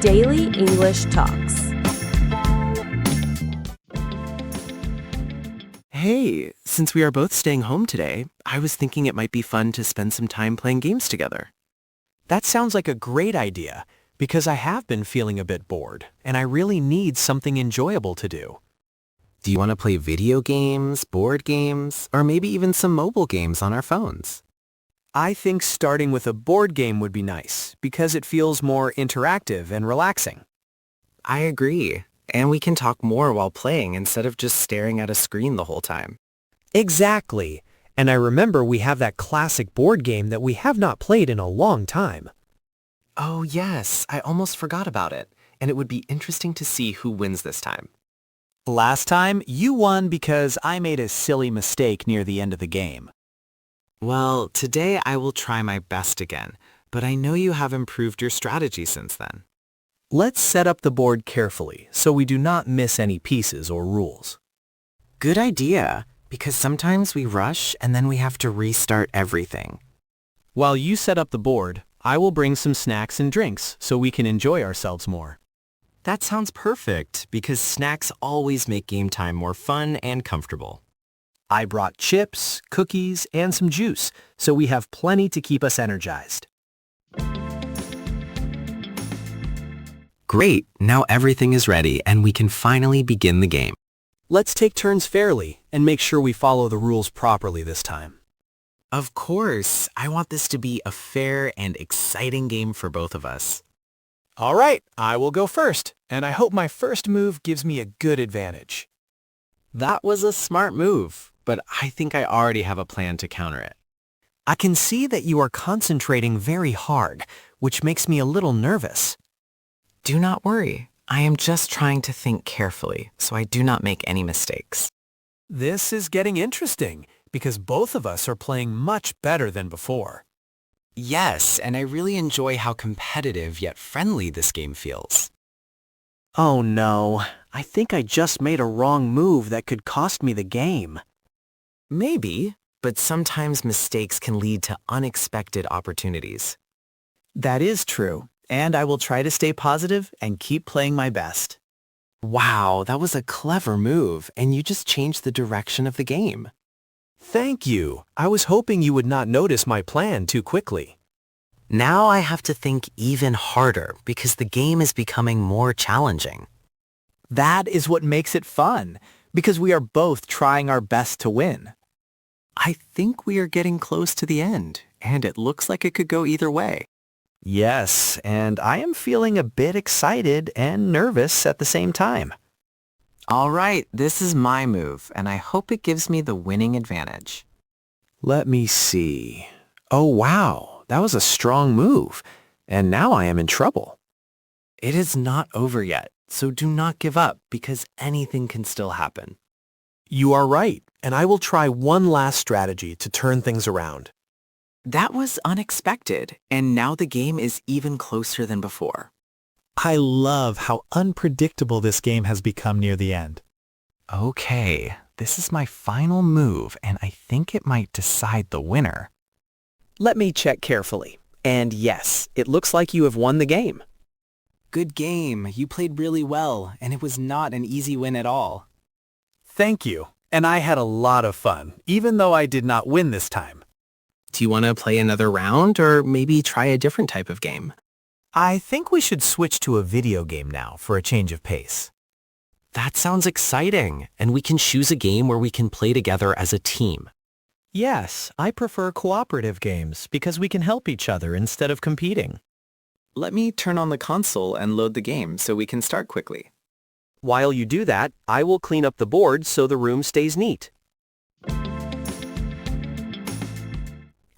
Daily English Talks. Hey, since we are both staying home today, I was thinking it might be fun to spend some time playing games together. That sounds like a great idea, because I have been feeling a bit bored, and I really need something enjoyable to do. Do you want to play video games, board games, or maybe even some mobile games on our phones? I think starting with a board game would be nice, because it feels more interactive and relaxing. I agree. And we can talk more while playing instead of just staring at a screen the whole time. Exactly. And I remember we have that classic board game that we have not played in a long time. Oh yes, I almost forgot about it. And it would be interesting to see who wins this time. Last time, you won because I made a silly mistake near the end of the game. Well, today I will try my best again, but I know you have improved your strategy since then. Let's set up the board carefully so we do not miss any pieces or rules. Good idea, because sometimes we rush and then we have to restart everything. While you set up the board, I will bring some snacks and drinks so we can enjoy ourselves more. That sounds perfect, because snacks always make game time more fun and comfortable. I brought chips, cookies, and some juice, so we have plenty to keep us energized. Great, now everything is ready and we can finally begin the game. Let's take turns fairly and make sure we follow the rules properly this time. Of course, I want this to be a fair and exciting game for both of us. All right, I will go first, and I hope my first move gives me a good advantage. That was a smart move, but I think I already have a plan to counter it. I can see that you are concentrating very hard, which makes me a little nervous. Do not worry. I am just trying to think carefully, so I do not make any mistakes. This is getting interesting, because both of us are playing much better than before. Yes, and I really enjoy how competitive yet friendly this game feels. Oh no, I think I just made a wrong move that could cost me the game. Maybe, but sometimes mistakes can lead to unexpected opportunities. That is true, and I will try to stay positive and keep playing my best. Wow, that was a clever move, and you just changed the direction of the game. Thank you. I was hoping you would not notice my plan too quickly. Now I have to think even harder because the game is becoming more challenging. That is what makes it fun, because we are both trying our best to win. I think we are getting close to the end, and it looks like it could go either way. Yes, and I am feeling a bit excited and nervous at the same time. All right, this is my move, and I hope it gives me the winning advantage. Let me see. Oh wow, that was a strong move, and now I am in trouble. It is not over yet, so do not give up because anything can still happen. You are right, and I will try one last strategy to turn things around. That was unexpected, and now the game is even closer than before. I love how unpredictable this game has become near the end. Okay, this is my final move, and I think it might decide the winner. Let me check carefully. And yes, it looks like you have won the game. Good game. You played really well, and it was not an easy win at all. Thank you. And I had a lot of fun, even though I did not win this time. Do you want to play another round, or maybe try a different type of game? I think we should switch to a video game now for a change of pace. That sounds exciting, and we can choose a game where we can play together as a team. Yes, I prefer cooperative games because we can help each other instead of competing. Let me turn on the console and load the game so we can start quickly. While you do that, I will clean up the board so the room stays neat.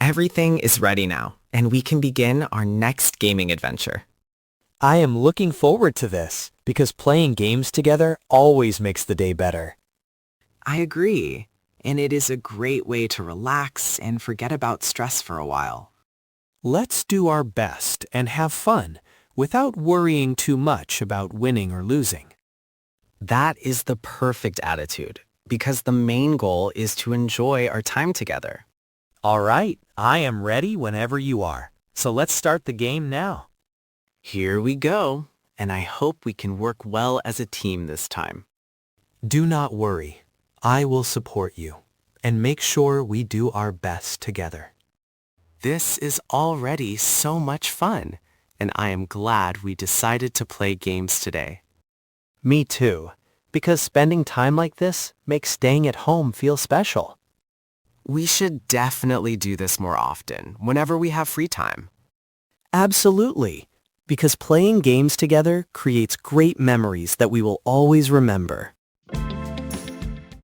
Everything is ready now, and we can begin our next gaming adventure. I am looking forward to this because playing games together always makes the day better. I agree, and it is a great way to relax and forget about stress for a while. Let's do our best and have fun without worrying too much about winning or losing. That is the perfect attitude, because the main goal is to enjoy our time together. All right, I am ready whenever you are. So let's start the game now. Here we go. and I hope we can work well as a team this time. Do not worry. I will support you and make sure we do our best together. This is already so much fun, and I am glad we decided to play games today. Me too, because spending time like this makes staying at home feel special. We should definitely do this more often, whenever we have free time. Absolutely, because playing games together creates great memories that we will always remember.